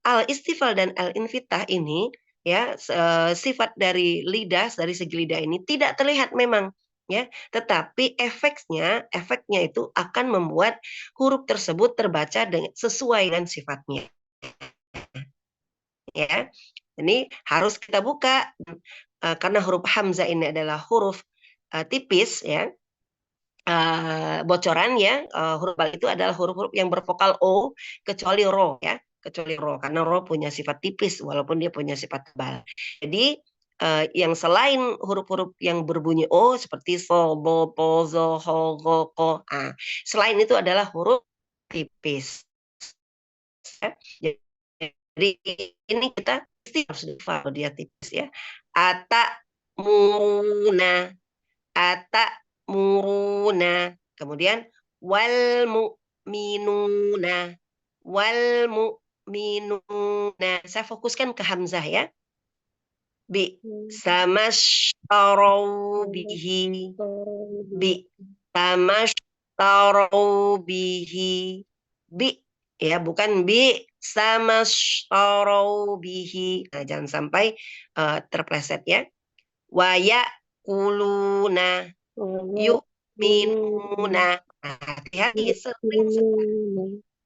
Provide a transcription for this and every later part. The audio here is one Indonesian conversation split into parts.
al-istifal dan al-infitah ini ya sifat dari lidah, dari segi lidah ini tidak terlihat memang ya, tetapi efeknya itu akan membuat huruf tersebut terbaca sesuai dengan sifatnya ya. Ini harus kita buka karena huruf hamzah ini adalah huruf tipis ya. Bocoran ya, huruf bal itu adalah huruf-huruf yang bervokal o kecuali ro ya, kecuali ro karena ro punya sifat tipis walaupun dia punya sifat tebal. Jadi yang selain huruf-huruf yang berbunyi o seperti so, bo, po, zo, ho, go, ko, selain itu adalah huruf tipis. Jadi ini kita pasti harus dihafal dia tipis ya. Ata muna, ata muruna. Kemudian wal mu'minuna, wal mu'minuna. Saya fokuskan ke hamzah ya. Bi samastarau bihi, bi samastarau bihi, bi ya bukan bi samastarau bihi. Nah, jangan sampai terpleset ya. Waya kuluna yuk minuna. Hati-hati sering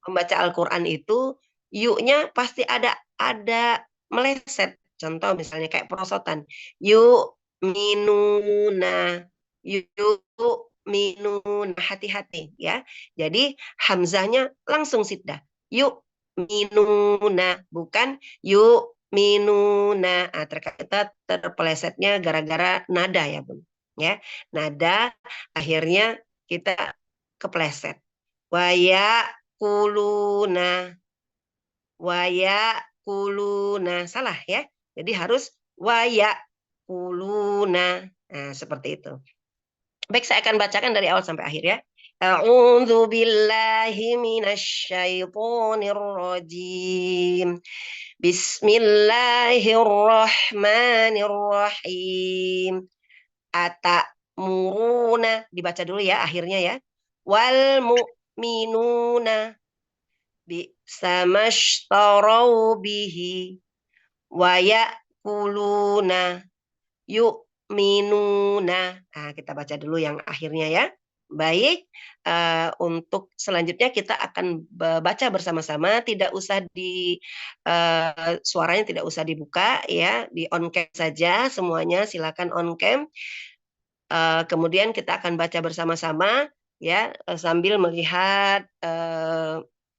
membaca Al-Quran itu yuknya pasti ada meleset. Contoh misalnya kayak perosotan. Yuk minuna, yuk minuna. Hati-hati ya. Jadi hamzahnya langsung siddah. Yuk minuna, bukan yuk minuna. Terkata terpelesetnya gara-gara nada ya, Bun. Ya, nada akhirnya kita kepleset. Waya kuluna, waya kuluna, salah ya. Jadi harus waya kuluna. Nah, seperti itu. Baik, saya akan bacakan dari awal sampai akhir ya. A'udzu billahi minasyaitonir rajim. Bismillahirrahmanirrahim. Atamuruna, dibaca dulu ya akhirnya ya. Wal mu'minuna bisamashtarau bihi wa ya'kuluna yu'minuna. Nah, kita baca dulu yang akhirnya ya. Baik, untuk selanjutnya kita akan baca bersama-sama, tidak usah suaranya tidak usah dibuka ya, di on cam saja semuanya, silakan on cam. Kemudian kita akan baca bersama-sama ya sambil melihat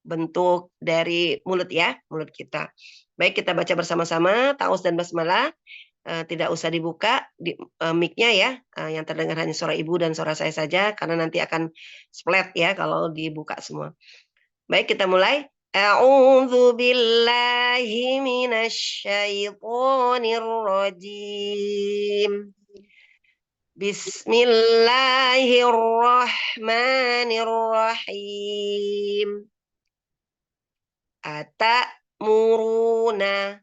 bentuk dari mulut ya, mulut kita. Baik, kita baca bersama-sama ta'awudz dan basmalah. Tidak usah dibuka mic-nya ya, yang terdengar hanya suara ibu dan suara saya saja karena nanti akan split ya kalau dibuka semua. Baik, kita mulai. A'udzu billahi minasyaitonir rajim. Bismillahirrahmanirrahim. Atamuruna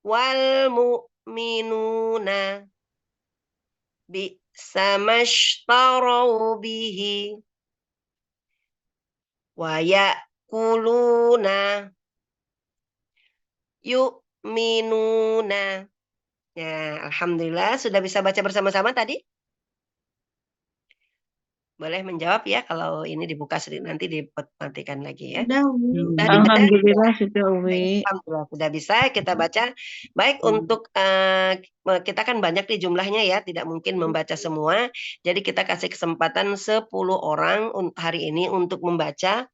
wal mu'minuna bisamashtarau bihi wa ya'kuluna yu'minuna. Ya, alhamdulillah sudah bisa baca bersama-sama tadi. Boleh menjawab ya kalau ini dibuka nanti dimatikan lagi ya. Alhamdulillah sudah Umi. Alhamdulillah sudah bisa kita baca. Baik, untuk kita kan banyak nih jumlahnya ya, tidak mungkin membaca semua. Jadi kita kasih kesempatan 10 orang hari ini untuk membaca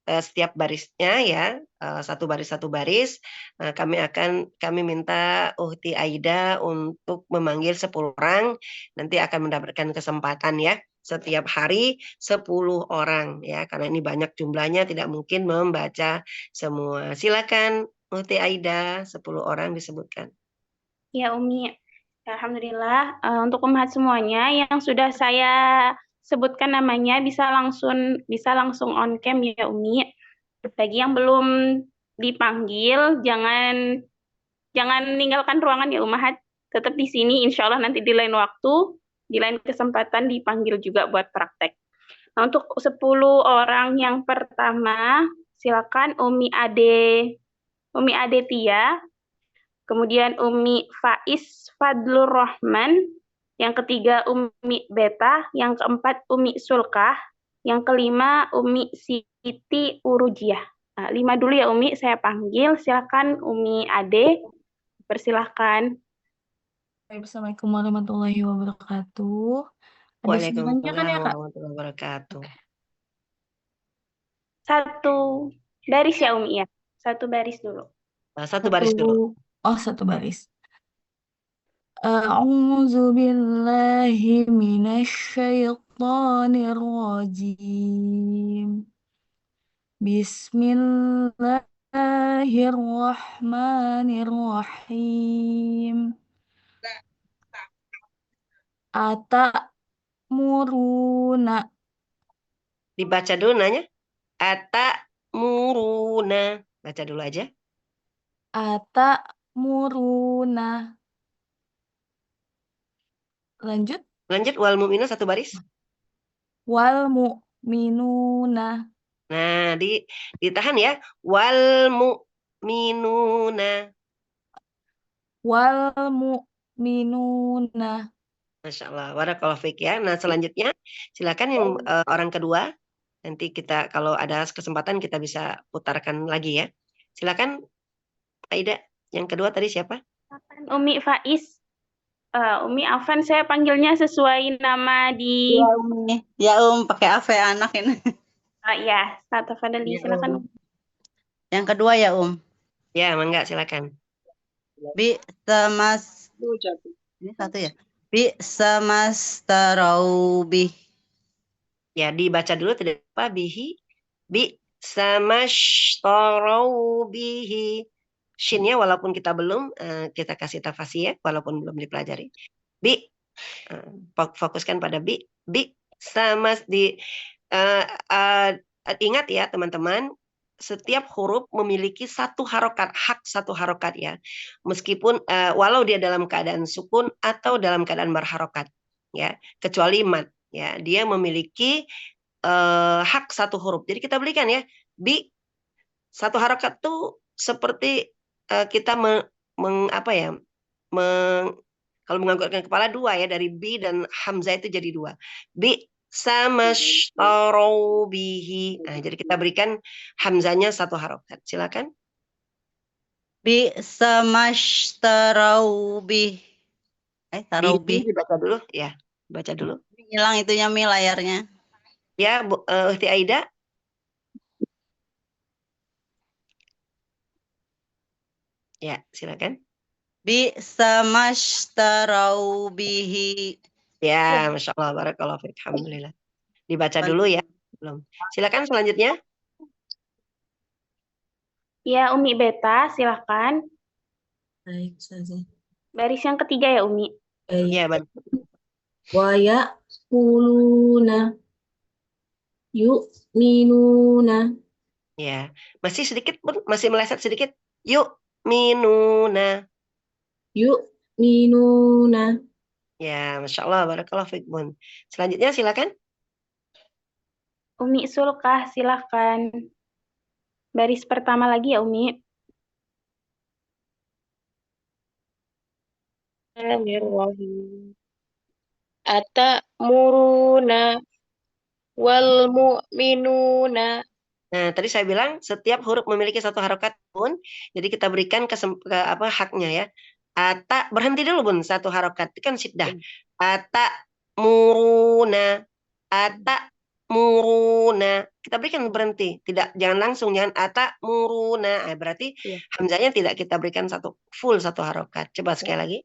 setiap barisnya ya, satu baris. Kami minta Uhti Aida untuk memanggil 10 orang, nanti akan mendapatkan kesempatan ya. Setiap hari 10 orang ya, karena ini banyak jumlahnya tidak mungkin membaca semua. Silakan Uhti Aida, 10 orang disebutkan. Ya Umi, alhamdulillah untuk umat semuanya yang sudah saya sebutkan namanya bisa langsung on cam ya Umi. Bagi yang belum dipanggil jangan meninggalkan ruangan ya Umahat, tetap di sini insya Allah nanti di lain waktu, di lain kesempatan dipanggil juga buat praktek. Nah, untuk 10 orang yang pertama silakan Umi Ade Tia, kemudian Umi Faiz Fadlur Rahman, yang ketiga Umi Beta, yang keempat Umi Sulkah, yang kelima Umi Siti Urujiah. Nah, 5 dulu ya Umi, saya panggil. Silakan Umi Ade, persilahkan. Assalamualaikum warahmatullahi wabarakatuh. Ada semuanya kan ya, Waalaikumsalam Kak? warahmatullahi wabarakatuh. Satu baris ya Umi ya. Satu baris dulu. Satu baris dulu. Oh, satu baris. A'udzu billahi minasyaitonir rajim. Bismillahirrahmanirrahim. Atamuruna. Dibaca dulu nanya. Atamuruna. Baca dulu aja. Atamuruna. Lanjut. Lanjut wal mu'minun satu baris. Wal mu'minuna. Nah, ditahan ya. Wal mu'minuna. Wal mu'minuna. Masya Allah. Barakallahu fiik ya. Nah, selanjutnya silakan yang orang kedua. Nanti kita kalau ada kesempatan kita bisa putarkan lagi ya. Silakan Aida. Yang kedua tadi siapa? Umi Faiz. Umi Afan, saya panggilnya sesuai nama di... Ya Umi, ya pakai Ave anak ini. Ya, Tata Fadli, silakan. Yang kedua ya Ya, mangga silakan. Bi samas. Ini satu ya. Bi samastaraubi. Ya, dibaca dulu tidak apa bihi. Bi samashtarau bihi. Shinnya walaupun kita belum kita kasih tafasih ya, walaupun belum dipelajari. Bi fokuskan pada bi sama di ingat ya teman-teman, setiap huruf memiliki satu harokat, hak satu harokat ya, meskipun walau dia dalam keadaan sukun atau dalam keadaan berharokat ya, kecuali mat ya, dia memiliki hak satu huruf. Jadi kita berikan ya, bi satu harokat tuh seperti kita kalau menganggukkan kepala dua ya, dari bi dan hamzah itu jadi dua. Bi sama bihi. Nah, jadi kita berikan hamzahnya satu harokat. Silakan. Bi samastaraubi. Taraubi. Dibaca dulu ya. Baca dulu. Hilang itunya Mi layarnya. Ya, Uhti Aida. Ya, silakan. Bi samastaraubihi. Ya, Masya Allah, barakallahu fiik. Alhamdulillah. Dibaca dulu ya. Belum. Silakan selanjutnya. Ya, Umi Beta, silakan. Baik saja. Baris yang ketiga ya, Umi. Ya, baca. Wa ya'kuluna. Yu'minuna. Ya, masih sedikit pun, masih meleset sedikit. Yuk, minuna. Yu'minuna. Ya, Masya Allah, barakallahu fiik, Bun. Selanjutnya silakan. Umi Sulkah, silakan. Baris pertama lagi ya, Umi. Atamuruna wal mu'minuna. Nah, tadi saya bilang setiap huruf memiliki satu harokat pun, jadi kita berikan haknya ya. Ata berhenti dulu Bun, satu harokat itu kan siddah. Ata muruna, ata muruna. Kita berikan berhenti, jangan langsung, jangan ata muruna. Berarti hamzahnya tidak kita berikan full satu harokat. Coba sekali lagi.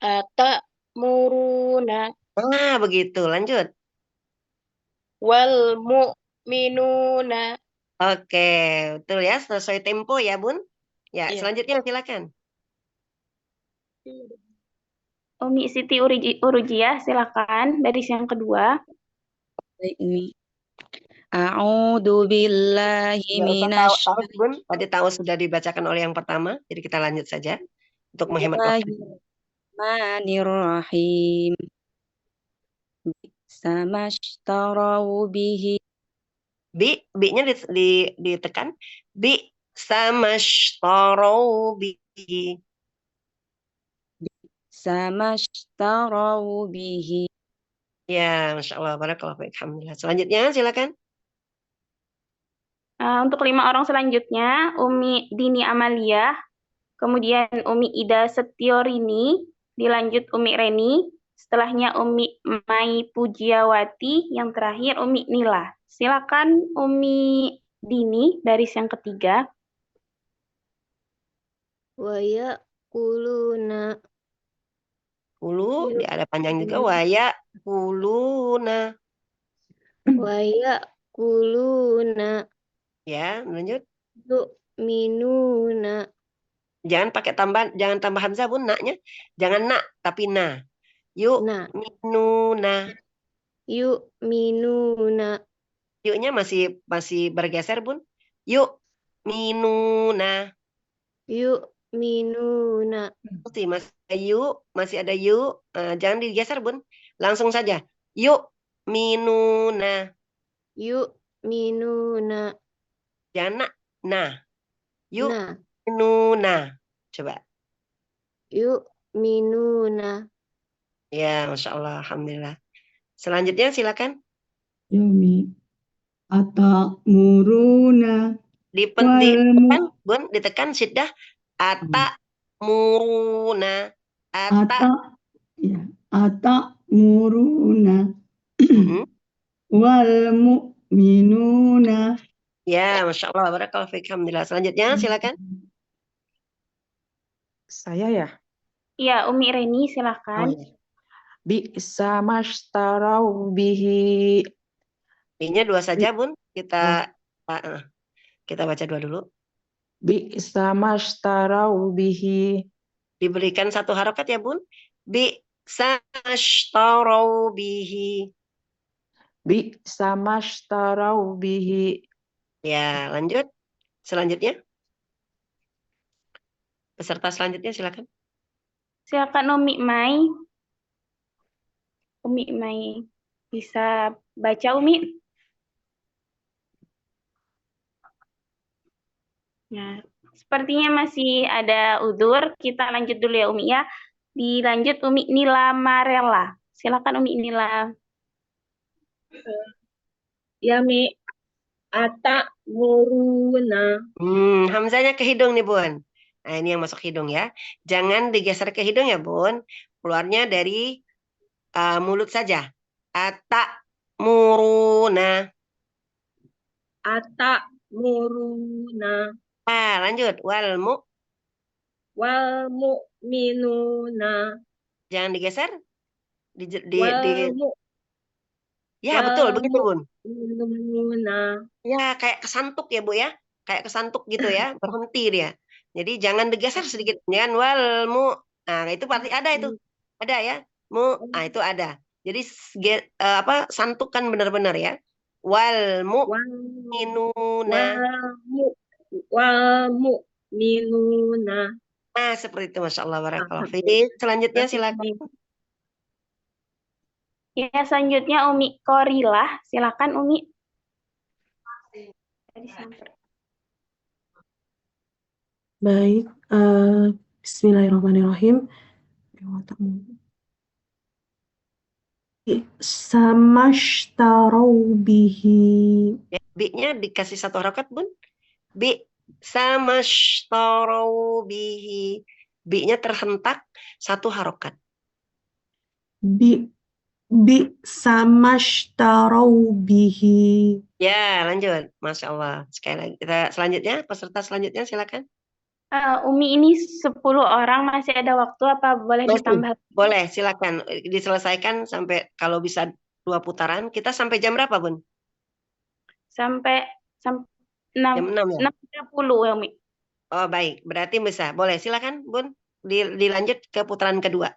Atamuruna Nah, begitu. Lanjut. wal mu'minuna. Oke, betul ya, sesuai tempo ya, Bun. Ya, Iya. selanjutnya silakan. Umi Siti Urujiah, silakan. Baris yang kedua. Baik ini. A'udzu billahi minasy Bun. Tadi tahu sudah dibacakan oleh yang pertama, jadi kita lanjut saja untuk menghemat waktu. Bismillahirrahmanirrahim. Samastarau bihi. bi-nya ditekan. Bi sama bihi. Sama shtarau bihi. Ya, Masya Allah. Barakallahu fiik. Alhamdulillah. Selanjutnya, silakan. Untuk 5 orang selanjutnya, Umi Dini Amalia, kemudian Umi Ida Setiorini, dilanjut Umi Reni, setelahnya Umi Mai Pujiawati, yang terakhir Umi Nila. Silakan Umi Dini, baris yang ketiga. Wa ya'kuluna. Hulu, ada panjang juga. Waya, huluna. Wa ya'kuluna. Ya, lanjut. Yu'minuna. Jangan pakai jangan tambah hamzah bun, naknya. Jangan nak, tapi na. Yuk, Nah, minuna. yu'minuna. Yuknya masih bergeser bun. Yuk, minuna. Yu'minuna. Masih ada yuk. Jangan digeser bun. Langsung saja. Yuk, minuna. Yu'minuna. Jangan nak, nah. Yuk, Nah, minuna. Coba. yu'minuna. Ya, Masya Allah. Alhamdulillah. Selanjutnya silakan. Yomi atamuruna Ditekan, bun, ditekan syiddah. Ata muruna. atamuruna Mm-mm. wal mu'minuna. Ya, Masya Allah. Barakallahu fiik. Alhamdulillah. Selanjutnya silakan. Saya ya? Ya, Umi Reni, silakan. Bi'sa mashtarau bihi. Ini dua saja, bun. Kita baca dua dulu. Bi'sa mashtarau bihi. Diberikan satu harokat ya, bun. Bi'sa mashtarau bihi. Bi'sa mashtarau bihi. Ya, lanjut. Selanjutnya. Peserta selanjutnya silakan. Silakan Umi Mai. Umi Mai, bisa baca Umi? Nah, sepertinya masih ada udzur. Kita lanjut dulu ya Umi ya. Dilanjut Umi Nila Marella. Silakan Umi Nila. Ya Mi, ata muruna. Hamzanya ke hidung nih, bun. Nah, ini yang masuk hidung ya. Jangan digeser ke hidung ya, bun. Keluarnya dari mulut saja. Ata muruna. Ata muruna. Lanjut. Wal Mu'minuna. jangan digeser. Ya, Wal betul. Begitu, bun. mu'minuna. Ya, kayak kesantuk ya, Bu ya. Kayak kesantuk gitu ya. Berhenti dia. Jadi jangan digeser sedikit. Jangan Nah, itu pasti ada itu. Ada ya. Nah, itu ada. Jadi santukan benar-benar ya. Wal mu'minuna. Wal mu'minuna. Nah, seperti itu. Masya Allah. Barakallahu fiik. Selanjutnya silakan. Ya, selanjutnya Umi Korilah. Silakan Umi. Baik, bismillahirrahmanirrahim. Samashtarau bihi. Ya, bi-nya dikasih satu harokat, bun. Bi samashtarau bihi. Bi-nya terhentak satu harokat. Bi samashtarau bihi. Ya, lanjut. Masya Allah. Sekali lagi. Kita selanjutnya, peserta selanjutnya silakan. Umi ini 10 orang, masih ada waktu apa boleh ditambah? Boleh, silakan. Diselesaikan sampai kalau bisa 2 putaran. Kita sampai jam berapa, Bun? Sampai jam 6 ya? 6.30 ya, Umi. Oh, baik. Berarti bisa. Boleh, silakan, Bun. Dilanjut ke putaran kedua.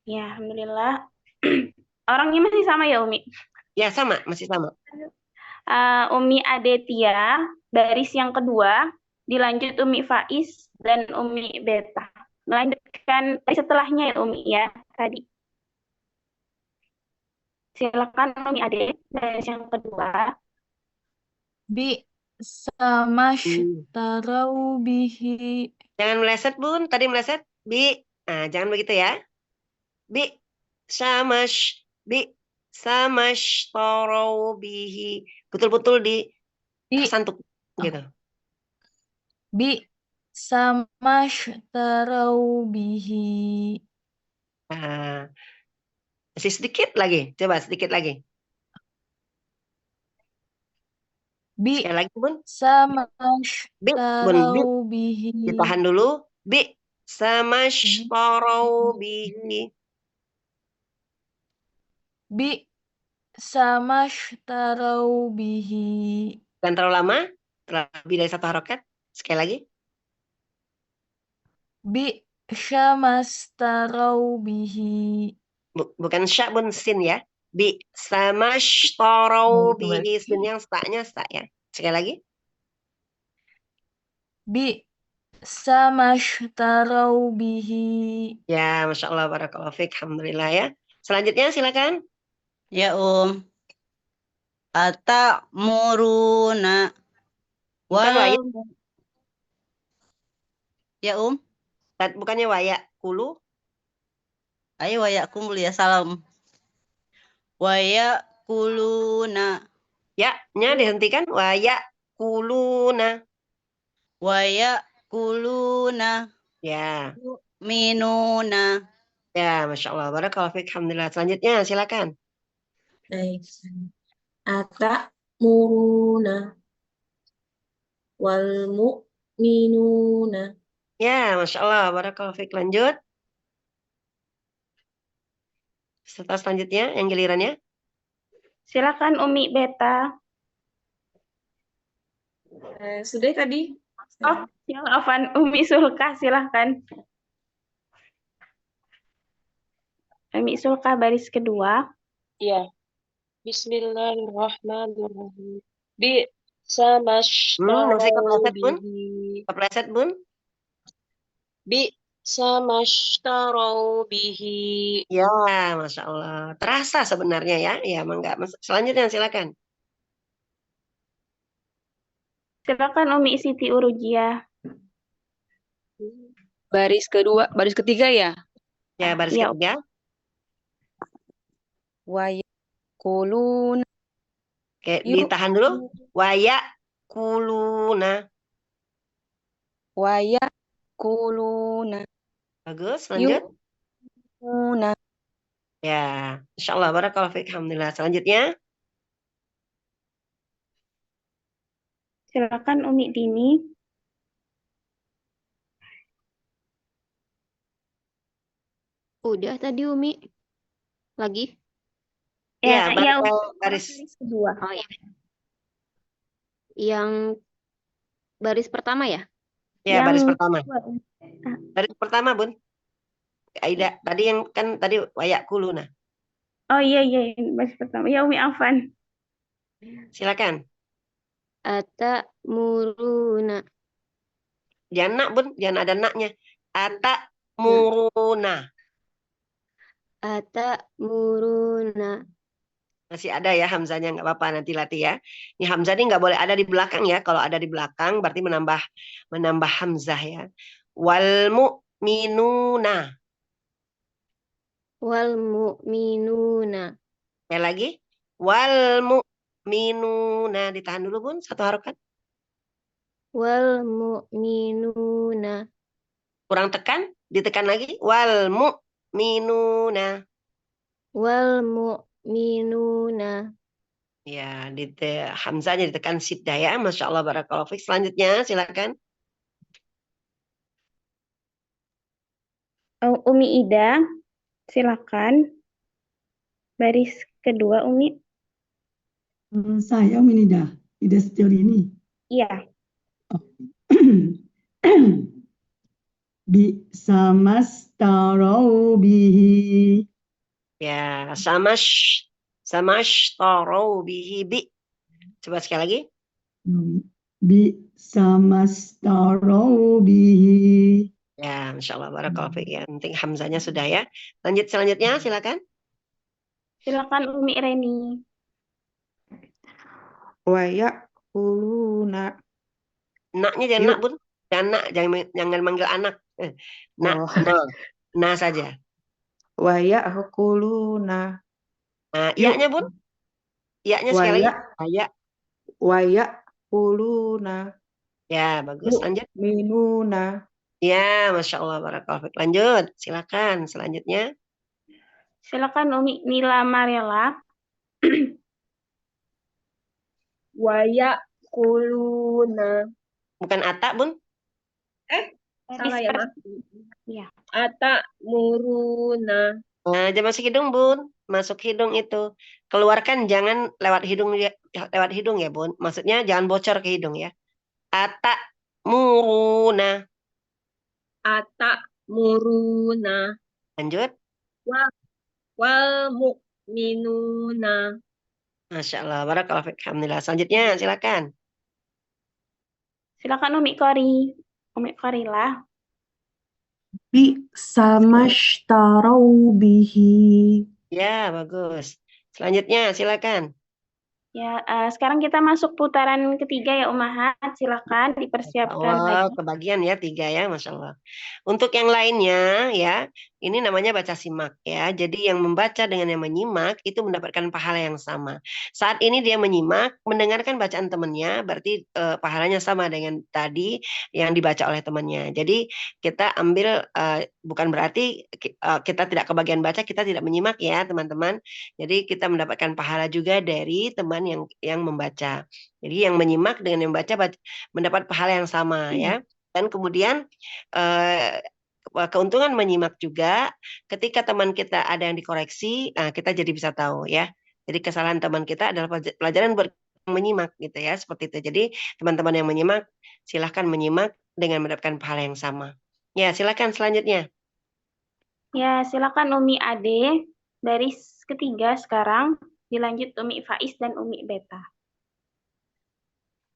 Ya, alhamdulillah. Orangnya masih sama ya, Umi? Ya, sama. Masih sama. Umi Adetia, baris yang kedua. Dilanjut Umi Faiz dan Umi Beta. Melanjutkan setelahnya ya Umi ya tadi. Silakan Umi Ade, baris yang kedua. bi'sa mashtarau bihi. Jangan meleset, Bun. Tadi meleset. Nah, jangan begitu ya. Samashtarau bihi. Betul-betul santuk gitu. Bi'sa mashtarau bihi. Nah, masih sedikit lagi. Coba sedikit lagi. Sekali lagi, Bun. Bi'sa Bun, mashtarau bihi. ditahan dulu. Samashtarau bihi. Bi'sa mashtarau bihi. Jangan terlalu lama. Lebih dari satu harokat. Sekali lagi. Bi'sa mashtarau bihi. Bukan sya, Bun, sin ya. Samashtarau bihi. Sin yang sta-nya sta ya. Sekali lagi. Bi'sa mashtarau bihi. Ya, Masya Allah, barakallahu fiik, alhamdulillah ya. Selanjutnya silakan. Ya Atamuruna Bukan waya, ya bukannya waya kulu. ayo wayakum ya salam. Wayakuluna Ya-nya dihentikan. Waya kuluna. wayakuluna Ya, minuna. ya, Masya Allah, barakallahu fiik, alhamdulillah. Selanjutnya silakan. Baik. Atamuruna wal mu'minuna. Ya, Masya Allah, barakallahu fiik. Lanjut. Serta selanjutnya, yang gilirannya. Silakan Umi Beta. Sudah tadi. Oh, yang Afan Umi Sulka, silahkan. Umi Sulka baris kedua. Ya. Bismillahirrahmanirrahim. Bi'sa Masih mashtarau kepleset, Bun? bihi. Kepleset, Bun? Bi'sa mashtarau bihi. Ya, Masya Allah. Terasa sebenarnya ya. Ya, enggak. Selanjutnya silakan. Silakan Umi Siti Urujia. Baris ketiga ya. Ya, baris Ya. ketiga. Wayakuluna. Oke, ditahan dulu. Waya kuluna. Wayakuluna. Bagus, lanjut. Yuna. Ya, Insya Allah, barakallahu fiik, alhamdulillah. Selanjutnya. Silakan Umi Dini. Udah tadi Umi. Lagi? Ya, Ya, baris kedua. Oh ya. Yang baris pertama ya? ya, Yang baris pertama. kedua. Baris pertama, Bun. Aida, tadi yang kan tadi waya kuluna. Oh iya, baris pertama. Ya Umi Afan. Silakan. Atamuruna. Jangan nak, Bun, jangan ada naknya. Atamuruna. Atamuruna. Masih ada ya hamzanya, nggak apa-apa, nanti latih ya. Ini hamzah ini nggak boleh ada di belakang ya. Kalau ada di belakang berarti menambah hamzah ya. Wal mu'minuna. Wal mu'minuna. Sekali lagi. Wal mu'minuna. Ditahan dulu, Bun, satu harokat. Wal mu'minuna. Kurang tekan, ditekan lagi. Wal mu'minuna. Wal mu'minuna. Ya, hamzahnya ditekan siddah ya. Masya Allah, barakallahu fiik. Selanjutnya silakan. Umi Ida, silakan. Baris kedua Umi. Saya Ida Setiorini. Iya. Bi'sa mashtarau bihi. Ya, samashtarau bihi bi. Coba sekali lagi. Bi'sa mashtarau bihi. Ya, Masya Allah, barakallahu fiik ya. Penting hamzahnya sudah ya. Lanjut selanjutnya, silakan. Silakan Umi Reni. ya'kuluna. Naknya jangan nak, Yuk. Bun. Jangan nak, jangan manggil anak. Nak, Oh. na saja. Wa ya'kuluna. Nah, Yuk. iya-nya, Bun. Iya-nya Wa sekali lagi. ya Iya. wa ya'kuluna. Ya, bagus. Lanjut. Yu'minuna. Ya, Masya Allah. Barakallahu fiik. Lanjut. Silakan. Selanjutnya. Silakan Umi Nila Mariela. Wa ya'kuluna. Bukan Ata, Bun. Salah ya, maaf. Iya. Atamuruna. Nah, jangan masuk hidung, Bun. Masuk hidung itu. Keluarkan, jangan lewat hidung ya, Bun. Maksudnya jangan bocor ke hidung ya. Atamuruna. Atamuruna. Lanjut. Wal mu'minuna. Masya Allah. Barakallahu fiik. Alhamdulillah. Selanjutnya, silakan. Silakan Umi Kori. Umi Korila. Bi'sa mashtarau bihi. Ya, bagus. Selanjutnya, silakan. Ya, sekarang kita masuk putaran ketiga ya Umahat. Silakan dipersiapkan Allah, lagi. kebagian ya 3 ya, Masya Allah. Untuk yang lainnya ya, ini namanya baca simak ya. Jadi yang membaca dengan yang menyimak itu mendapatkan pahala yang sama. Saat ini dia menyimak, mendengarkan bacaan temannya, berarti pahalanya sama dengan tadi yang dibaca oleh temannya. Jadi kita ambil, bukan berarti kita tidak kebagian baca, kita tidak menyimak ya teman-teman. Jadi kita mendapatkan pahala juga dari teman yang membaca. Jadi yang menyimak dengan yang membaca mendapat pahala yang sama ya. Dan kemudian keuntungan menyimak juga ketika teman kita ada yang dikoreksi, kita jadi bisa tahu ya. Jadi kesalahan teman kita adalah pelajaran buat menyimak gitu ya, seperti itu. Jadi teman-teman yang menyimak silahkan menyimak dengan mendapatkan pahala yang sama. Ya, silakan selanjutnya. Ya, silakan Umi Ade. Baris ketiga sekarang. Dilanjut Umi Faiz dan Umi Beta.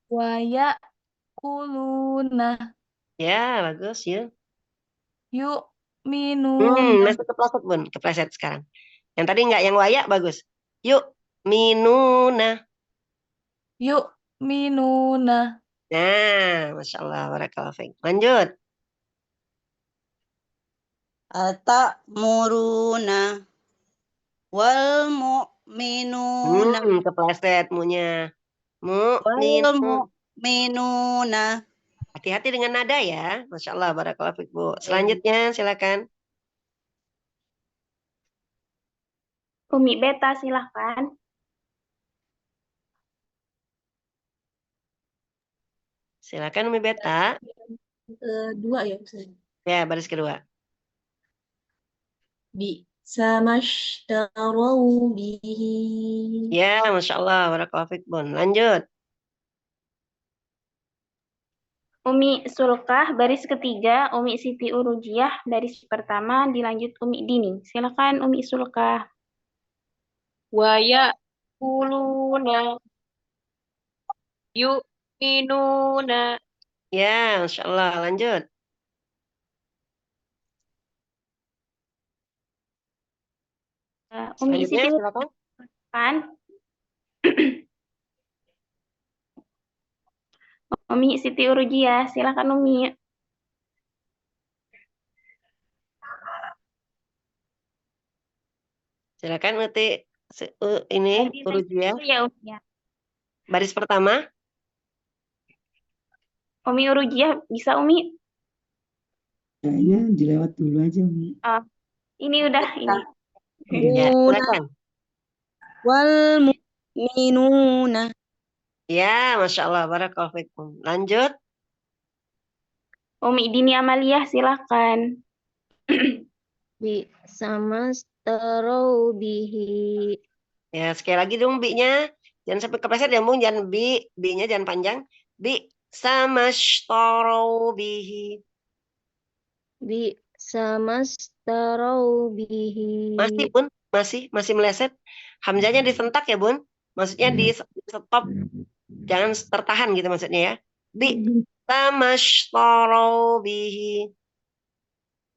Wa ya'kuluna. Ya, bagus ya. Yu'minuna. Masih kepleset, Bun. Kepleset sekarang. Yang tadi enggak, yang wayak bagus. Yuk, minuna. Yu'minuna. Nah, Masya Allah. Barakallahu fiik. Lanjut. Atamuruna wal mu'minuna Kepleset munya. wal Mu'minu. mu'minuna. Hati-hati dengan nada ya. Masya Allah. Barakallahu fiik, Bu. Selanjutnya silakan. Umi Beta silahkan. Silakan Umi Beta. Kedua ya, Ustaz. Ya, baris kedua. Bi'sa mashtarau bihi. Ya, Masya Allah. Barakallahu fiik, Bun. Lanjut. Umi Sulkah baris ketiga, Umi Siti Urujiah baris pertama, dilanjut Umi Dini. Silakan Umi Sulkah. Wa ya'kuluna. Yu'minuna. Ya, Masya Allah. Lanjut. Umi Selanjutnya Siti silakan. kan? Umi Siti Urujiah, silakan Umi. Silakan Uti. Ini Urujiah. Ya, Umi ya. Baris pertama. Umi Urujiah bisa Umi? Kayaknya dilewat dulu aja, Umi. Ini udah ini. Ya, silakan. Wal mu'minuna. Ya, Masya Allah. Barakallahu fiikum. Lanjut. Umi Dini Amaliah silakan. Bi'sa mashtarau bihi. Ya, sekali lagi dong bi-nya. Jangan sampai kepleset ya, Bung. Jangan bi-nya jangan panjang. Bi sama shtarau bihi. Bi'sa mashtarau bihi. Masih, Bun. Masih meleset. Hamzahnya disentak ya, Bun. Maksudnya di stop. Jangan tertahan gitu maksudnya ya. Bi sama shtarau bihi.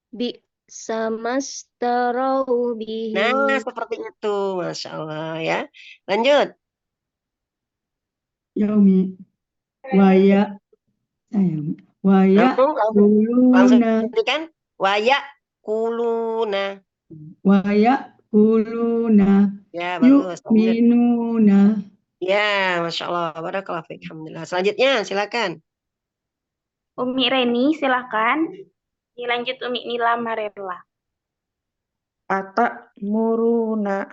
Bi'sa mashtarau bihi. Nah, seperti itu. Masya Allah ya. Lanjut. Ya, Umi. Waya. Waya Langsung kuluna. kan? Waya kuluna. Waya kuluna. Ya, bagus. Lanjut. Yu'minuna. Ya, Masya Allah. Barakallahu fiik. Alhamdulillah. Selanjutnya, silakan. Umi Reni, silakan. Dilanjut Umi Nila Marela. Ata muruna.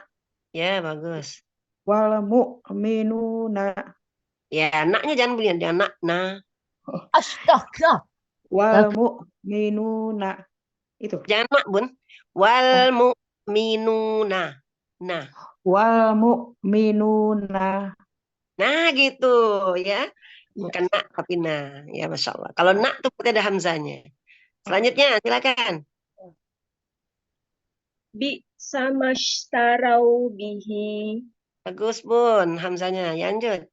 Ya, bagus. Wal mu'minuna. Ya, naknya jangan bunyi. Jangan nak, nah. Astaga. Wal mu'minuna. Itu. Jangan mak, Bun. Wal mu'minuna. Nah. Wal mu'minuna. Nah, gitu ya. Bukan nak, tapi nah. Ya, Masya Allah. Kalau nak tuh berarti ada hamzanya. Selanjutnya, silakan. Bi'sa mashtarau bihi. Bagus, Bun. Hamzanya. Ya, lanjut.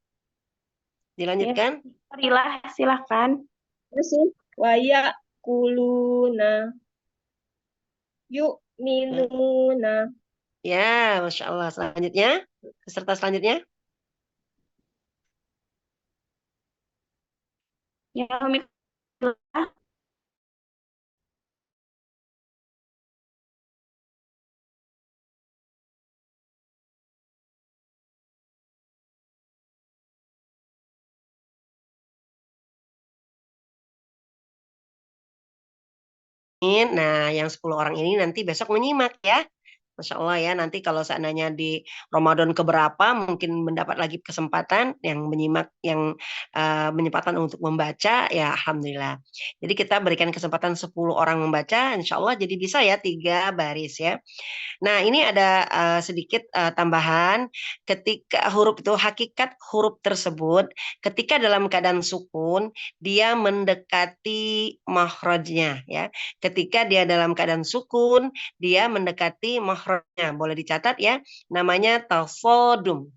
Dilanjutkan. Marilah, silakan. Terus waya kuluna. Yu'minuna. Ya, Masya Allah. Selanjutnya. Peserta selanjutnya. Ya, Umi. Nah, yang 10 orang ini nanti besok menyimak ya. Masya Allah ya, nanti kalau seandainya di Ramadan keberapa mungkin mendapat lagi kesempatan yang menyimak, yang menyempatkan untuk membaca, ya Alhamdulillah. Jadi kita berikan kesempatan 10 orang membaca, insya Allah jadi bisa ya 3 baris ya. Nah ini ada sedikit tambahan, ketika huruf itu, hakikat huruf tersebut, ketika dalam keadaan sukun, dia mendekati makhrajnya ya. Ketika dia dalam keadaan sukun, dia mendekati makhrajnya. Boleh dicatat ya, namanya tasodum.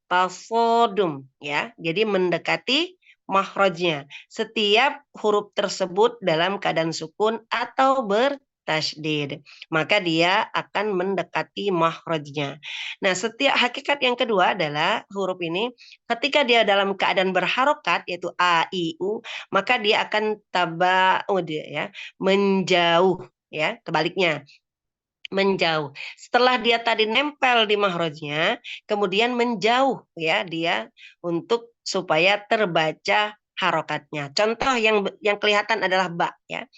Tasodum ya. Jadi mendekati makhrajnya. Setiap huruf tersebut dalam keadaan sukun atau bertasydid, maka dia akan mendekati makhrajnya. Nah, setiap hakikat yang kedua adalah huruf ini ketika dia dalam keadaan berharokat, yaitu a, i, u, maka dia akan tabaud ya, menjauh ya, kebaliknya. Menjauh. Setelah dia tadi nempel di mahrajnya, kemudian menjauh ya dia untuk supaya terbaca harokatnya. Contoh yang kelihatan adalah ba ya.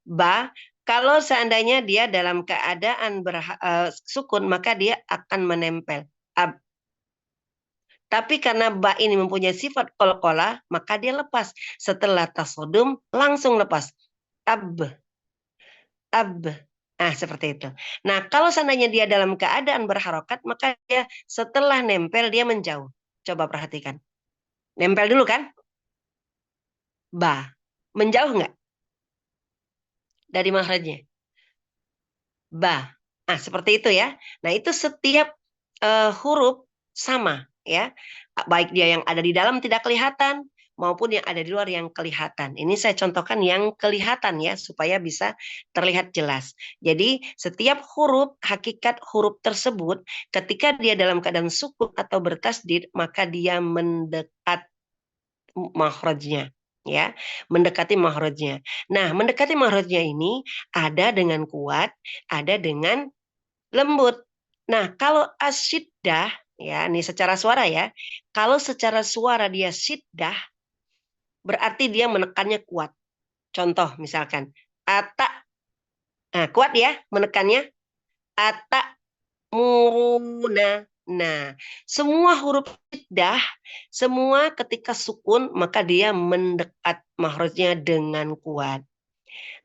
Ba, kalau seandainya dia dalam keadaan sukun, maka dia akan menempel. Ab. Tapi karena ba ini mempunyai sifat qalqalah, maka dia lepas. Setelah tasodum langsung lepas. Ab. Ab. Nah, seperti itu. Nah, kalau seandainya dia dalam keadaan berharokat, maka dia setelah nempel, dia menjauh. Coba perhatikan. Nempel dulu kan? Ba. Menjauh nggak? Dari makhrajnya. Ba. Nah, seperti itu ya. Nah, itu setiap huruf sama ya. Baik dia yang ada di dalam tidak kelihatan, maupun yang ada di luar yang kelihatan. Ini saya contohkan yang kelihatan ya, supaya bisa terlihat jelas. Jadi setiap huruf, hakikat huruf tersebut, ketika dia dalam keadaan sukun atau bertasdid, maka dia mendekat makhrajnya. Ya, mendekati makhrajnya. Nah, mendekati makhrajnya ini ada dengan kuat, ada dengan lembut. Nah, kalau asyiddah, ya, ini secara suara ya. Kalau secara suara dia syiddah, berarti dia menekannya kuat. Contoh misalkan, ata. Nah, kuat ya menekannya. Ata muruna. Nah, semua huruf syiddah, semua ketika sukun, maka dia mendekat makhrajnya dengan kuat.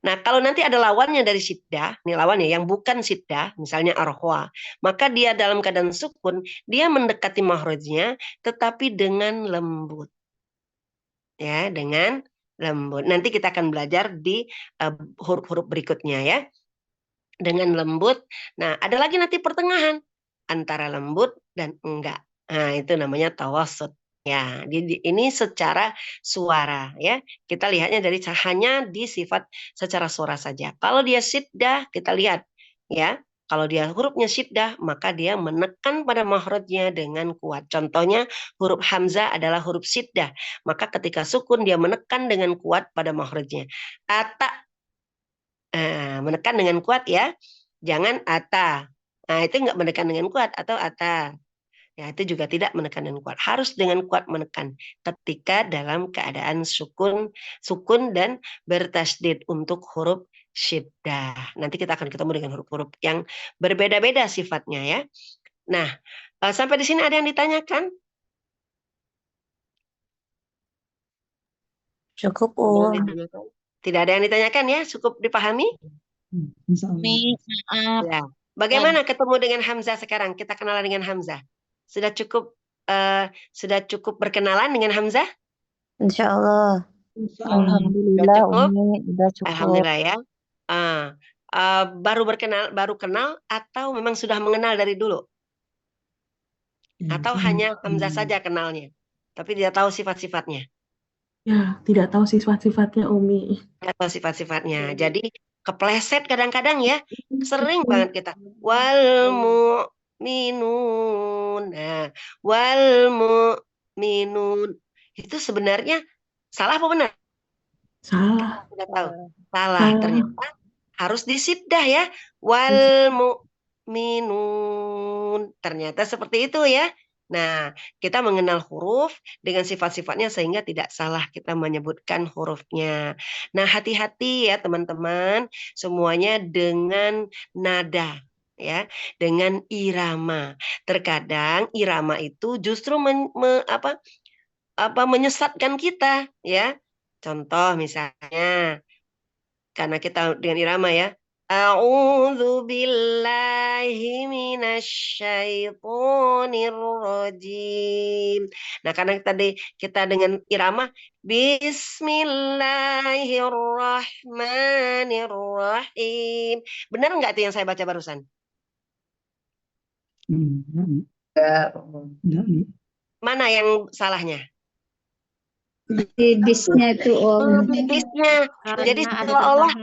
Nah, kalau nanti ada lawannya dari syiddah, ini lawannya yang bukan syiddah, misalnya arhwa, maka dia dalam keadaan sukun, dia mendekati makhrajnya tetapi dengan lembut. Ya, dengan lembut. Nanti kita akan belajar di huruf-huruf berikutnya ya. Dengan lembut. Nah, ada lagi nanti pertengahan antara lembut dan enggak. Nah, itu namanya tawassut. Ya, ini secara suara ya. Kita lihatnya dari hanya di sifat secara suara saja. Kalau dia syiddah, kita lihat ya. Kalau dia hurufnya syiddah, maka dia menekan pada makhrajnya dengan kuat. Contohnya huruf hamzah adalah huruf syiddah, maka ketika sukun dia menekan dengan kuat pada makhrajnya. Ata, menekan dengan kuat ya, jangan ata. Nah itu nggak menekan dengan kuat, atau ata. Ya, itu juga tidak menekan dengan kuat. Harus dengan kuat menekan ketika dalam keadaan sukun dan bertasdid untuk huruf syiddah. Nanti kita akan ketemu dengan huruf-huruf yang berbeda-beda sifatnya ya. Nah, sampai di sini ada yang ditanyakan? Cukup, Tidak ada yang ditanyakan ya? Cukup dipahami? Insya Allah. Maaf. Ya. Bagaimana ketemu dengan Hamzah sekarang? Kita kenalan dengan Hamzah. Sudah cukup berkenalan dengan Hamzah? Insya Allah. Alhamdulillah, udah cukup. Alhamdulillah ya. Baru kenal atau memang sudah mengenal dari dulu? Atau hanya Hamzah saja kenalnya, tapi tidak tahu sifat-sifatnya? Ya, tidak tahu sifat-sifatnya Umi. Tidak tahu sifat-sifatnya. Jadi kepleset kadang-kadang ya. Sering banget kita. Wal mu'minun. Nah, wal mu'minun. Itu sebenarnya salah apa benar? Salah. Tidak tahu. Salah. Ternyata harus disiddah ya. Wal mu'minun. Ternyata seperti itu ya. Nah, kita mengenal huruf dengan sifat-sifatnya sehingga tidak salah kita menyebutkan hurufnya. Nah, hati-hati ya teman-teman, semuanya dengan nada ya, dengan irama. Terkadang irama itu justru menyesatkan kita ya. Contoh misalnya, karena kita dengan irama ya. A'udzu billahi minasyaitonir rajim. Nah, karena tadi kita dengan irama Bismillahirrahmanirrahim. Benar nggak itu yang saya baca barusan? Enggak. Mana yang salahnya? Di bisnya itu Om. Bisnya. Jadi seolah-olah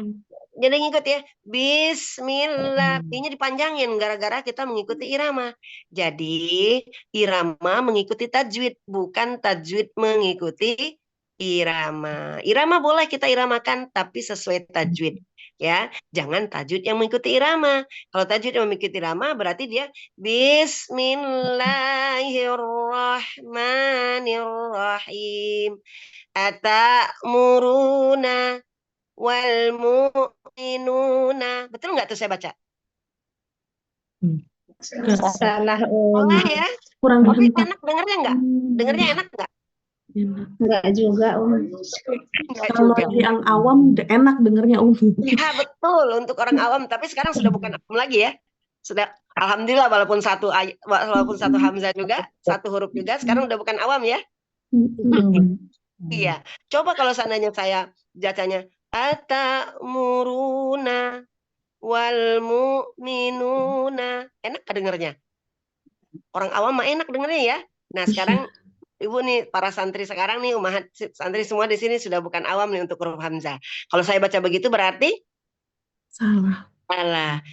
jadi ngikut ya. Bismillah. Ini dipanjangin gara-gara kita mengikuti irama. Jadi irama mengikuti tajwid, bukan tajwid mengikuti irama. Irama boleh kita iramakan tapi sesuai tajwid. Ya, jangan tajwid yang mengikuti irama. Kalau tajwid yang mengikuti irama berarti dia Bismillahirrahmanirrahim. Atamuruna wal mu'minuna. Betul nggak tuh saya baca? Salah Om. Salah ya? Kurang dihentak. Enak dengernya nggak? Dengernya enak nggak? Enggak juga Om. Kalau yang awam enak dengernya Umi. Ya betul untuk orang awam. Tapi sekarang sudah bukan awam lagi ya. Sudah alhamdulillah walaupun satu hamzah juga, satu huruf juga, sekarang udah bukan awam ya. Iya. Coba kalau seandainya saya bacanya atamuruna wal mu'minuna. Enak gak dengernya? Orang awam mah enak dengernya ya. Nah, sekarang Ibu nih, para santri sekarang nih, umat santri semua di sini sudah bukan awam nih untuk huruf hamzah. Kalau saya baca begitu berarti salah. Salah.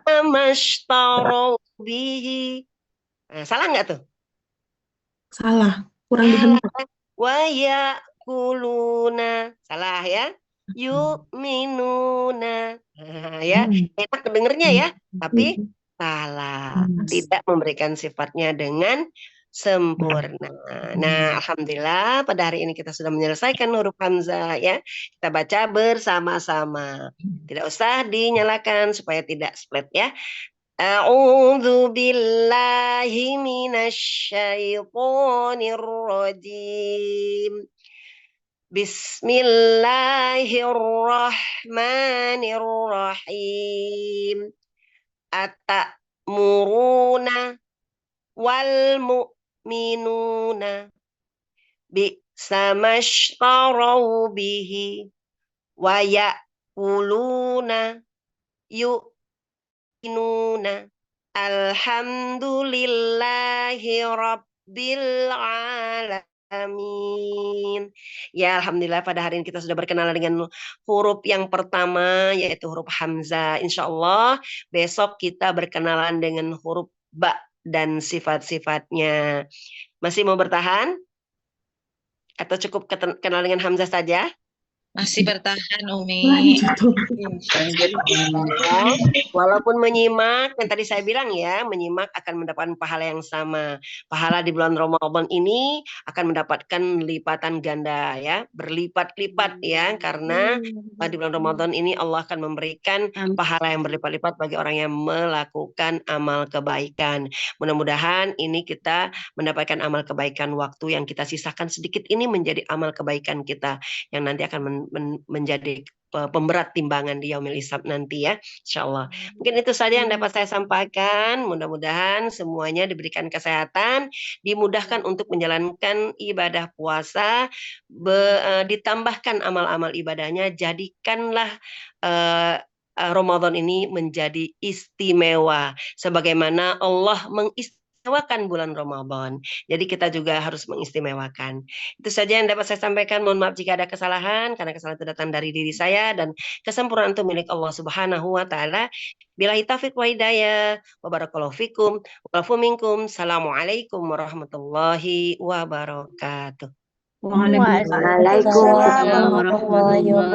Bimashtaraw bihi. Nah, salah nggak tuh? Salah. Kurang dihentak. Wa yakuluna. Salah ya. Yu'minuna. Nah, ya, enak kedengernya ya, tapi salah. Tidak memberikan sifatnya dengan sempurna. Nah, alhamdulillah pada hari ini kita sudah menyelesaikan huruf hamzah ya. Kita baca bersama-sama. Tidak usah dinyalakan supaya tidak split ya. A'udzu billahi minasyaitonir rajim. Bismillahirrahmanirrahim. Atamuruna wal mu'minuna bi'samashtaraw bihi wa ya'kuluna yu'minuna alhamdulillahi rabbil alamin. Amin. Ya, alhamdulillah pada hari ini kita sudah berkenalan dengan huruf yang pertama yaitu huruf hamzah. Insya Allah besok kita berkenalan dengan huruf ba dan sifat-sifatnya. Masih mau bertahan? Atau cukup kenal dengan hamzah saja? Masih bertahan, Umi. Ya, walaupun menyimak, yang tadi saya bilang ya, menyimak akan mendapatkan pahala yang sama. Pahala di bulan Ramadan ini akan mendapatkan lipatan ganda ya, berlipat-lipat ya, karena di bulan Ramadan ini Allah akan memberikan pahala yang berlipat-lipat bagi orang yang melakukan amal kebaikan. Mudah-mudahan ini kita mendapatkan amal kebaikan, waktu yang kita sisakan sedikit ini menjadi amal kebaikan kita yang nanti akan menjadi pemberat timbangan di yaumil hisab nanti ya, insyaallah. Mungkin itu saja yang dapat saya sampaikan. Mudah-mudahan semuanya diberikan kesehatan, dimudahkan untuk menjalankan ibadah puasa, ditambahkan amal-amal ibadahnya. Jadikanlah Ramadan ini menjadi istimewa sebagaimana Allah mengistimewakan bulan Ramadan. Jadi kita juga harus mengistimewakan. Itu saja yang dapat saya sampaikan. Mohon maaf jika ada kesalahan, karena kesalahan itu datang dari diri saya dan kesempurnaan itu milik Allah Subhanahu wa taala. Billahi taufiq wa hidayah. Wa barakallahu fikum wa afu minkum. Assalamualaikum warahmatullahi wabarakatuh. Waalaikumsalam warahmatullahi wabarakatuh.